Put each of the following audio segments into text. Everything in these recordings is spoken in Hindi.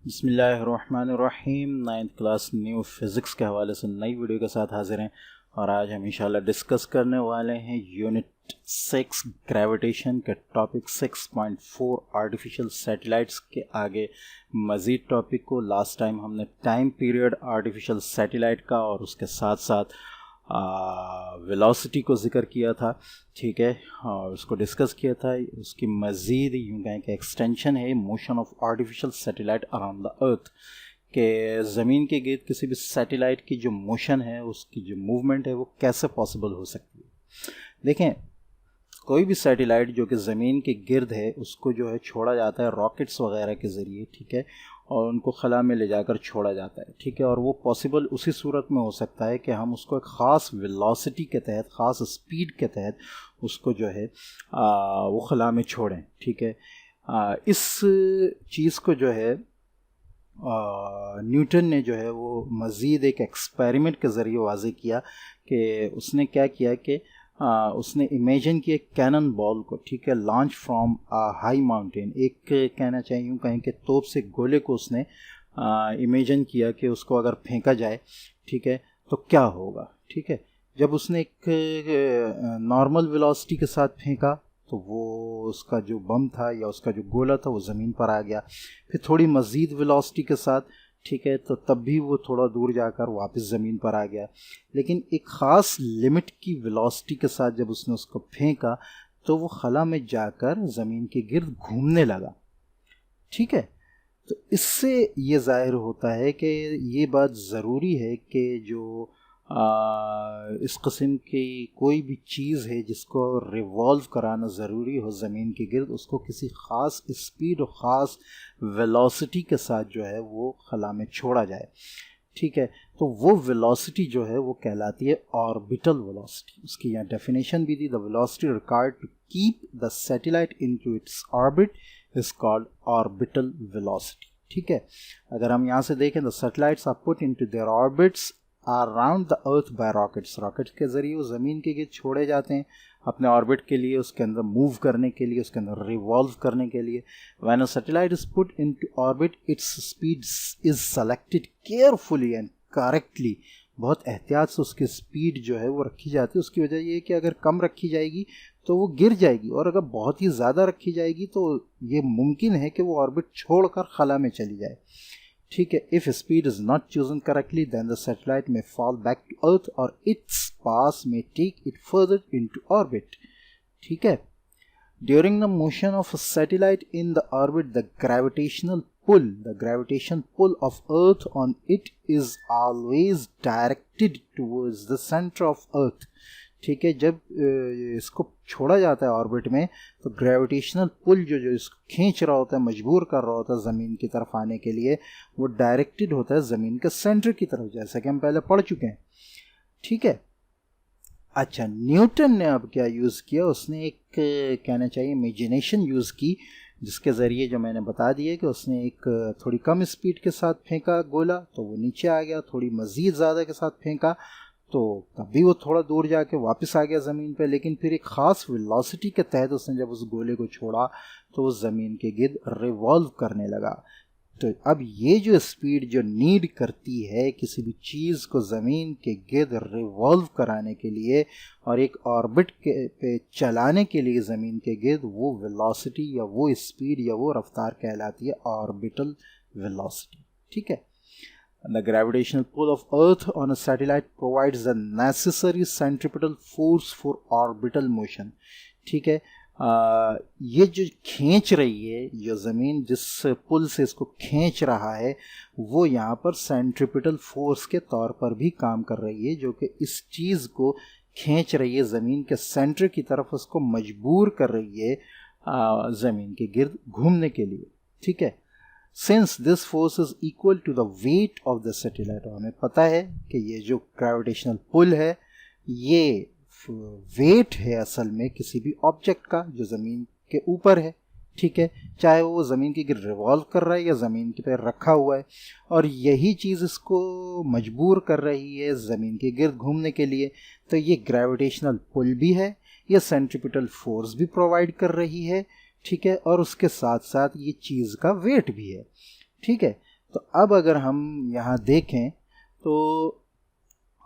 बिस्मिल्लाहिर्रहमानिर्रहीम। 9th क्लास न्यू फिज़िक्स के हवाले से नई वीडियो के साथ हाजिर हैं और आज हम इंशाल्लाह डिस्कस करने वाले हैं यूनिट 6 ग्रेविटेशन के टॉपिक 6.4 आर्टिफिशियल सैटेलाइट्स के आगे मज़ीद टॉपिक को। लास्ट टाइम हमने टाइम पीरियड आर्टिफिशियल सैटेलाइट का और उसके साथ साथ वेलोसिटी को ज़िक्र किया था, ठीक है, और उसको डिस्कस किया था। उसकी मज़ीद यूँ कहें कि एक्सटेंशन है motion of artificial satellite around the अर्थ, के ज़मीन के गिर्द किसी भी सैटेलाइट की जो मोशन है, उसकी जो मूवमेंट है, वो कैसे पॉसिबल हो सकती है। देखें, कोई भी सैटेलाइट जो कि ज़मीन के गिर्द है उसको जो है छोड़ा जाता है रॉकेट्स वगैरह के ज़रिए, ठीक है, और उनको खला में ले जाकर छोड़ा जाता है, ठीक है। और वो पॉसिबल उसी सूरत में हो सकता है कि हम उसको एक ख़ास वेलोसिटी के तहत, ख़ास स्पीड के तहत उसको जो है वो खला में छोड़ें, ठीक है। इस चीज़ को जो है न्यूटन ने जो है वो मज़ीद एक एक्सपेरिमेंट के ज़रिए वाज़े किया कि उसने क्या किया कि उसने इमेजिन किया कैनन बॉल को, ठीक है, लॉन्च फ्रॉम हाई माउंटेन। एक कहना चाहिए यूँ कहें कि तोप से गोले को उसने इमेजिन किया कि उसको अगर फेंका जाए, ठीक है, तो क्या होगा, ठीक है। जब उसने एक नॉर्मल वेलोसिटी के साथ फेंका तो वो उसका जो बम था या उसका जो गोला था वो ज़मीन पर आ गया। फिर थोड़ी मज़ीद वेलोसिटी के साथ, ठीक है, तो तब भी वो थोड़ा दूर जाकर वापस ज़मीन पर आ गया। लेकिन एक ख़ास लिमिट की वेलोसिटी के साथ जब उसने उसको फेंका तो वो खला में जाकर ज़मीन के गिर्द घूमने लगा, ठीक है। तो इससे ये ज़ाहिर होता है कि ये बात ज़रूरी है कि जो इस किस्म की कोई भी चीज़ है जिसको रिवॉल्व कराना ज़रूरी हो ज़मीन के गिर्द, उसको किसी ख़ास स्पीड और ख़ास वेलोसिटी के साथ जो है वो खला में छोड़ा जाए, ठीक है। तो वो वेलोसिटी जो है वो कहलाती है ऑर्बिटल वेलोसिटी। उसकी यहाँ डेफिनेशन भी दी, the velocity required to keep the satellite into its orbit is called orbital velocity, ठीक है। अगर हम यहाँ से देखें, the satellites are put into their orbits around the earth by rockets. Rockets के ज़रिए वो ज़मीन के गिर्द छोड़े जाते हैं अपने ऑर्बिट के लिए, उसके अंदर मूव करने के लिए, उसके अंदर रिवॉल्व करने के लिए। When a satellite is put into orbit, its speed is selected carefully and correctly. बहुत एहतियात से उसकी स्पीड जो है वो रखी जाती है। उसकी वजह ये है कि अगर कम रखी जाएगी तो वो गिर जाएगी, और अगर बहुत ही ज़्यादा रखी जाएगी तो ये मुमकिन है कि वो ऑर्बिट छोड़कर खला में चली जाए, ठीक है। If speed is not chosen correctly then the satellite may fall back to earth or it's pass may take it further into orbit, ठीक है। During the motion of a satellite in the orbit, the gravitation pull of earth on it is always directed towards the center of earth, ठीक है। जब इसको छोड़ा जाता है ऑर्बिट में तो ग्रेविटेशनल पुल जो इसको खींच रहा होता है, मजबूर कर रहा होता है ज़मीन की तरफ आने के लिए, वो डायरेक्टेड होता है ज़मीन के सेंटर की तरफ, जैसा कि हम पहले पढ़ चुके हैं, ठीक है। अच्छा, न्यूटन ने अब क्या यूज़ किया, उसने एक कहना चाहिए इमेजिनेशन यूज़ की, जिसके ज़रिए जो मैंने बता दिया कि उसने एक थोड़ी कम स्पीड के साथ फेंका गोला तो वो नीचे आ गया, थोड़ी मज़ीद ज़्यादा के साथ फेंका तो तब भी वो थोड़ा दूर जाके वापस आ गया ज़मीन पे। लेकिन फिर एक ख़ास वेलोसिटी के तहत उसने जब उस गोले को छोड़ा तो वो ज़मीन के गिर्द रिवॉल्व करने लगा। तो अब ये जो स्पीड जो नीड करती है किसी भी चीज़ को ज़मीन के गिर्द रिवॉल्व कराने के लिए और एक ऑर्बिट के पे चलाने के लिए ज़मीन के गिर्द, वो वेलोसिटी या वो स्पीड या वो रफ्तार कहलाती है ऑर्बिटल वेलोसिटी, ठीक है। The gravitational pull of Earth on a satellite provides the necessary centripetal force for orbital motion, ठीक है। ये जो खींच रही है, जो ज़मीन जिस पुल से इसको खींच रहा है, वो यहाँ पर सेंट्रिपिटल फोर्स के तौर पर भी काम कर रही है, जो कि इस चीज़ को खींच रही है ज़मीन के सेंटर की तरफ, उसको मजबूर कर रही है ज़मीन के गिर्द घूमने के लिए, ठीक है। Since this force is equal to the weight of the satellite, हमें पता है कि ये जो ग्रेविटेशनल पुल है ये वेट है असल में किसी भी ऑब्जेक्ट का जो ज़मीन के ऊपर है, ठीक है, चाहे वो ज़मीन के गिर्द रिवॉल्व कर रहा है या ज़मीन के पर रखा हुआ है, और यही चीज़ इसको मजबूर कर रही है ज़मीन के गिर्द घूमने के लिए। तो ये ग्रेविटेशनल पुल भी है, ये सेंट्रिपिटल फोर्स भी प्रोवाइड कर रही है, ठीक है, और उसके साथ साथ ये चीज़ का वेट भी है, ठीक है। तो अब अगर हम यहाँ देखें तो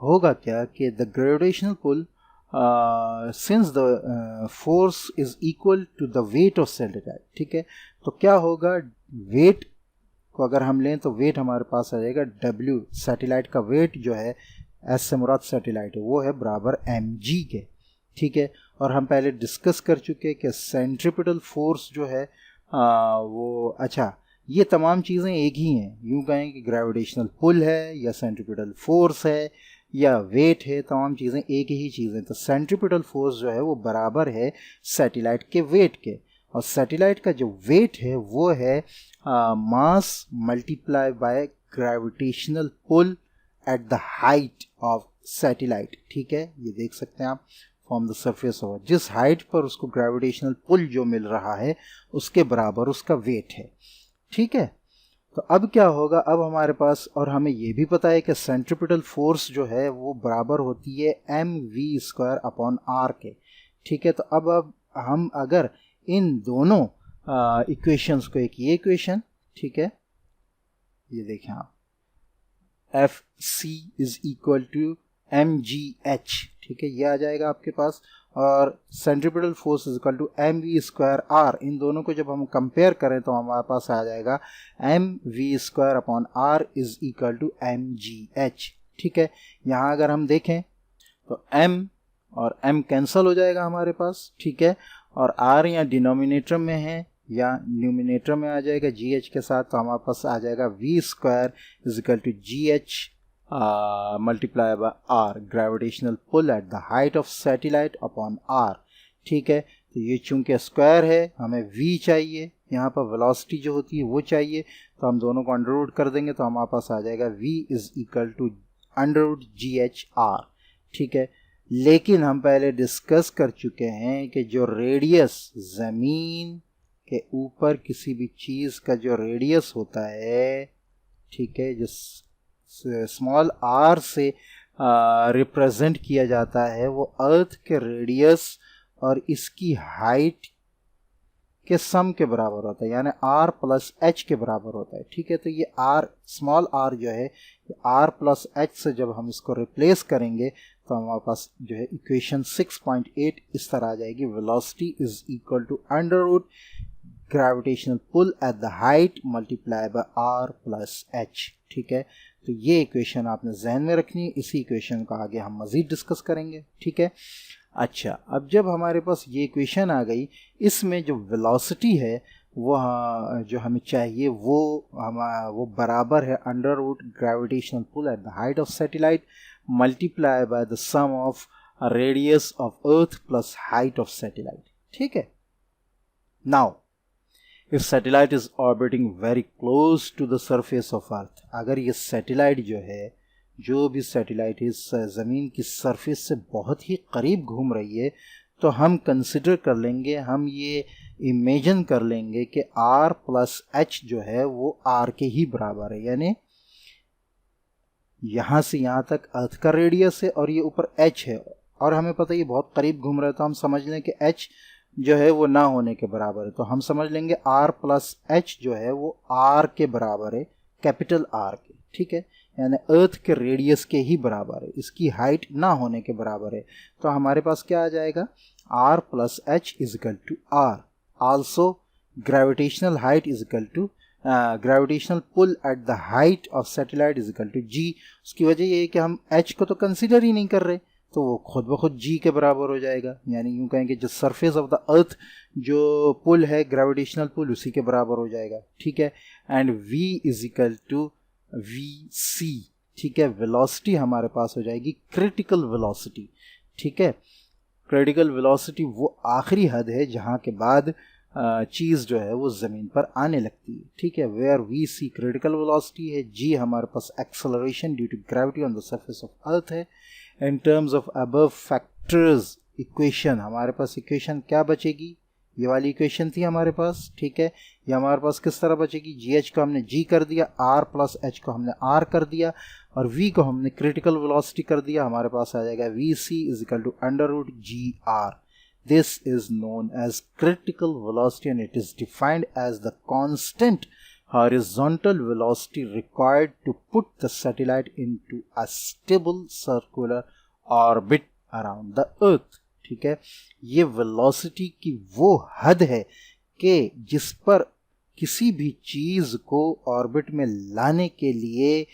होगा क्या कि the gravitational pull since the force is equal to the weight of satellite, ठीक है, तो क्या होगा, वेट को अगर हम लें तो वेट हमारे पास आ जाएगा W, सैटेलाइट का वेट जो है, एस से मुराद सैटेलाइट है, वो है बराबर mg के, ठीक है। और हम पहले डिस्कस कर चुके हैं कि सेंट्रीपिटल फोर्स जो है वो, अच्छा ये तमाम चीज़ें एक ही हैं, यूँ कहें कि ग्रेविटेशनल पुल है या सेंट्रीपिटल फोर्स है या वेट है, तमाम चीज़ें एक ही चीज़ें। तो सेंट्रीपिटल फोर्स जो है वो बराबर है सैटेलाइट के वेट के, और सैटेलाइट का जो वेट है वो है mass multiply by gravitational pull at the height of satellite, ठीक है। ये देख सकते हैं आप, फ्रॉम द सरफेस ऑफ, जिस हाइट पर उसको ग्रेविटेशनल पुल जो मिल रहा है उसके बराबर उसका वेट है, ठीक है। तो अब क्या होगा, अब हमारे पास, और हमें ये भी पता है कि सेंट्रीपिटल फोर्स जो है वो बराबर होती है mv² अपॉन r के, ठीक है। तो अब हम अगर इन दोनों इक्वेशंस को, एक ये इक्वेशन, ठीक है, ये देखें आप, Fc is equal to mgh, ठीक है, ये आ जाएगा आपके पास, और centripetal force is equal to mv²r, इन दोनों को जब हम कंपेयर करें तो हमारे पास आ जाएगा mv² upon r is equal to mgh, ठीक है। यहाँ अगर हम देखें तो m और m कैंसल हो जाएगा हमारे पास, ठीक है, और r या डिनोमिनेटर में है या न्यूमिनेटर में आ जाएगा gh के साथ, तो हमारे पास आ जाएगा v² is equal to gh multiply by r, gravitational pull at the height of satellite upon r, ठीक है। तो ये चूंकि स्क्वायर है, हमें v चाहिए, यहाँ पर वेलोसिटी जो होती है वो चाहिए, तो हम दोनों को अंडर रूट कर देंगे तो हमारे पास आ जाएगा v is equal to under root gh/r, ठीक है। लेकिन हम पहले डिस्कस कर चुके हैं कि जो रेडियस, ज़मीन के ऊपर किसी भी चीज़ का जो रेडियस होता है, ठीक है, जो स्मॉल r से रिप्रेजेंट किया जाता है, वो अर्थ के रेडियस और इसकी हाइट के सम के बराबर होता है, यानी r प्लस h के बराबर होता है, ठीक है। तो ये r, स्मॉल r जो है, r प्लस h से जब हम इसको रिप्लेस करेंगे तो हमारे पास जो है इक्वेशन 6.8 इस तरह आ जाएगी, velocity is equal to under root gravitational pull at the height multiply by r plus h, ठीक है। तो ये इक्वेशन आपने जहन में रखनी है, इसी इक्वेशन का आगे हम मज़ीद डिस्कस करेंगे, ठीक है। अच्छा, अब जब हमारे पास ये इक्वेशन आ गई, इसमें जो वेलोसिटी है वो जो हमें चाहिए वो बराबर है under root gravitational pull at the height of satellite multiply by the sum of radius of earth plus height of satellite, ठीक है। Now if satellite is orbiting very close to the surface of earth, अगर ये सैटेलाइट जो है, जो भी सैटेलाइट इस ज़मीन की सरफेस से बहुत ही करीब घूम रही है, तो हम कंसिडर कर लेंगे, हम ये इमेजिन कर लेंगे कि r प्लस h जो है वो r के ही बराबर है, यानी यहाँ से यहाँ तक अर्थ का रेडियस है और ये ऊपर h है, और हमें पता है ये बहुत करीब घूम रहा है, तो हम समझ लें कि h जो है वो ना होने के बराबर है, तो हम समझ लेंगे r प्लस h जो है वो r के बराबर है, कैपिटल R के, ठीक है, यानी अर्थ के रेडियस के ही बराबर है, इसकी हाइट ना होने के बराबर है। तो हमारे पास क्या आ जाएगा, r plus h is equal to r, also gravitational height is equal to gravitational pull at the height of satellite is equal to g। उसकी वजह ये है कि हम h को तो कंसिडर ही नहीं कर रहे, तो वो खुद ब खुद g के बराबर हो जाएगा, यानी यूँ कहेंगे जो सरफेस ऑफ द अर्थ जो पुल है, ग्रेविटेशनल पुल, उसी के बराबर हो जाएगा, ठीक है। And v is equal to vc, ठीक है, वेलोसिटी हमारे पास हो जाएगी क्रिटिकल वेलोसिटी, ठीक है। क्रिटिकल वेलोसिटी वो आखिरी हद है जहाँ के बाद चीज़ जो है वो ज़मीन पर आने लगती है, ठीक है। वेयर vc क्रिटिकल वेलोसिटी है, g हमारे पास acceleration due to gravity on the surface of earth है। In terms of above factors equation, हमारे पास इक्वेशन क्या बचेगी, ये वाली इक्वेशन थी हमारे पास, ठीक है। ये हमारे पास किस तरह बचेगी, gh को हमने g कर दिया, r प्लस h को हमने r कर दिया, और v को हमने क्रिटिकल वेलोसिटी कर दिया, हमारे पास आ जाएगा vc is equal to under root gr। This is known as critical velocity and it is defined as the constant horizontal velocity required to put the satellite into a stable circular orbit around the earth। ठीक है, ये वेलोसिटी की वो हद है कि जिस पर किसी भी चीज़ को ऑर्बिट में लाने के लिए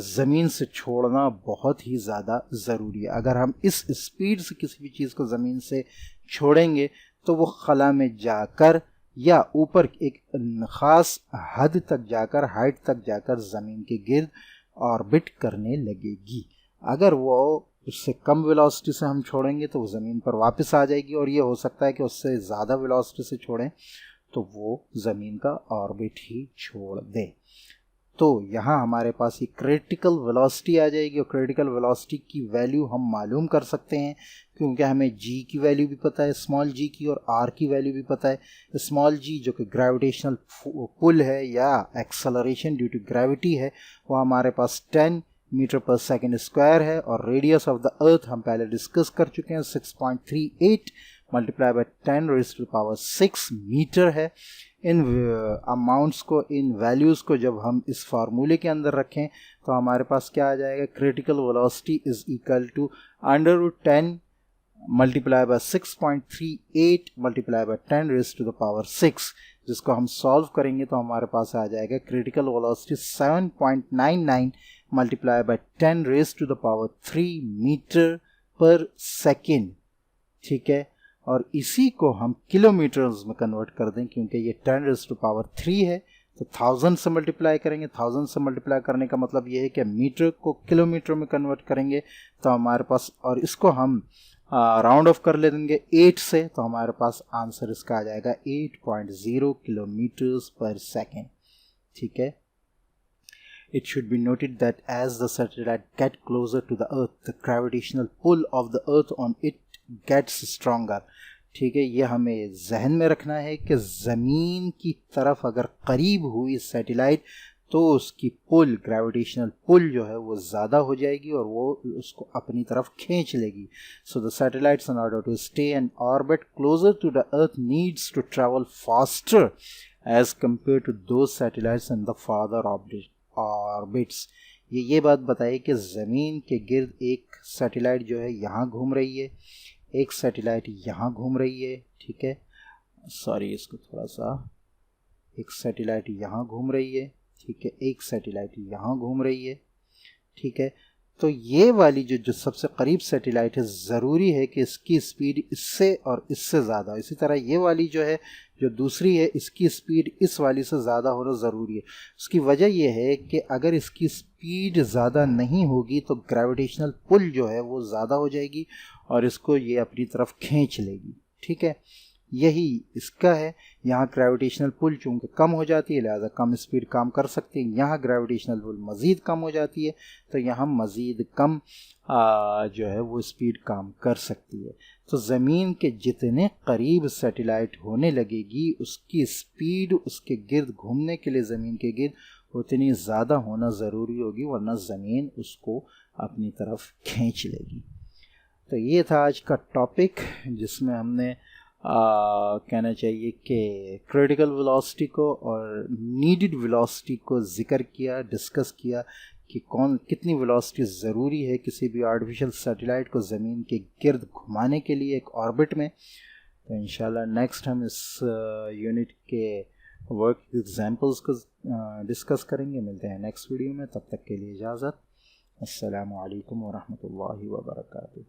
ज़मीन से छोड़ना बहुत ही ज़्यादा ज़रूरी है। अगर हम इस स्पीड से किसी भी चीज़ को ज़मीन से छोड़ेंगे तो वो खला में जाकर या ऊपर एक ख़ास हद तक जाकर, हाइट तक जाकर ज़मीन के गिर्द ऑर्बिट करने लगेगी। अगर वो उससे कम वेलोसिटी से हम छोड़ेंगे तो वो ज़मीन पर वापस आ जाएगी, और ये हो सकता है कि उससे ज़्यादा वेलोसिटी से छोड़ें तो वो ज़मीन का ऑर्बिट ही छोड़ दे। तो यहाँ हमारे पास ये क्रिटिकल वेलोसिटी आ जाएगी, और क्रिटिकल वेलोसिटी की वैल्यू हम मालूम कर सकते हैं क्योंकि हमें g की वैल्यू भी पता है, स्मॉल g की, और r की वैल्यू भी पता है। स्मॉल g जो कि ग्रेविटेशनल पुल है या एक्सेलरेशन ड्यू टू ग्रेविटी है, वो हमारे पास 10 मीटर पर सेकेंड स्क्वायर है, और रेडियस ऑफ द अर्थ हम पहले डिस्कस कर चुके हैं, 6.38 multiply by 10 raised to the power 6 metre है। इन अमाउंट्स को, इन वैल्यूज़ को जब हम इस फार्मूले के अंदर रखें तो हमारे पास क्या आ जाएगा, critical velocity is equal to √10 multiply by 6.38 multiply by 10 raised to the power 6, जिसको हम सॉल्व करेंगे तो हमारे पास आ जाएगा critical velocity 7.99 multiply by 10 raised to the power 3 metre पर सेकेंड। ठीक है, और इसी को हम किलोमीटर्स में कन्वर्ट कर दें, क्योंकि ये 10 रेज़्ड टू पावर 3 है, तो 1000 से मल्टीप्लाई करेंगे। 1000 से मल्टीप्लाई करने का मतलब ये है कि मीटर को किलोमीटर में कन्वर्ट करेंगे तो हमारे पास, और इसको हम राउंड ऑफ कर ले देंगे 8 से, तो हमारे पास आंसर इसका आ जाएगा 8.0 किलोमीटर्स पर सेकेंड। ठीक है, It should be noted that as the satellite gets closer to the Earth, the gravitational pull of the Earth on it gets stronger। ठीक है, ये हमें जहन में रखना है कि ज़मीन की तरफ अगर करीब हुई सैटेलाइट तो उसकी पुल, ग्रेविटेशनल पुल जो है वो ज़्यादा हो जाएगी और वो उसको अपनी तरफ खींच लेगी। So the satellites in order to stay and orbit closer to the earth needs to travel faster as compare to those satellites in the farther orbits. ये बात बताइए कि ज़मीन के गिर्द एक सैटेलाइट जो है यहाँ घूम रही है, एक सैटेलाइट यहाँ घूम रही है। ठीक है, सॉरी, इसको थोड़ा सा, एक सैटेलाइट यहाँ घूम रही है। ठीक है, एक सैटेलाइट यहाँ घूम रही है। ठीक है, तो ये वाली जो सबसे करीब सैटेलाइट है, ज़रूरी है कि इसकी स्पीड इससे और इससे ज़्यादा, इसी तरह ये वाली जो है जो दूसरी है, इसकी स्पीड इस वाली से ज़्यादा होना ज़रूरी है। उसकी वजह यह है कि अगर इसकी स्पीड ज़्यादा नहीं होगी तो ग्रेविटेशनल पुल जो है वो ज़्यादा हो जाएगी और इसको ये अपनी तरफ खींच लेगी। ठीक है, यही इसका है। यहाँ ग्रेविटेशनल पुल चूँकि कम हो जाती है लिहाजा कम स्पीड काम कर सकती है, यहाँ ग्रेविटेशनल पुल मज़ीद कम हो जाती है तो यहाँ मज़ीद कम जो है वो स्पीड काम कर सकती है। तो ज़मीन के जितने करीब सैटेलाइट होने लगेगी उसकी स्पीड उसके गिर्द घूमने के लिए ज़मीन के गिर्द उतनी ज़्यादा होना ज़रूरी होगी, वरना ज़मीन उसको अपनी तरफ खींच लेगी। तो ये था आज का टॉपिक जिसमें हमने कहना चाहिए कि क्रिटिकल वेलोसिटी को और नीडेड वेलोसिटी को ज़िक्र किया, डिस्कस किया कि कितनी वेलोसिटी ज़रूरी है किसी भी आर्टिफिशियल सैटेलाइट को ज़मीन के गिर्द घुमाने के लिए एक ऑर्बिट में। तो इंशाल्लाह नेक्स्ट हम इस यूनिट के वर्क एग्जांपल्स को डिस्कस करेंगे। मिलते हैं नेक्स्ट वीडियो में, तब तक के लिए इजाज़त। अस्सलामु अलैकुम व रहमतुल्लाहि व बरकातुहू।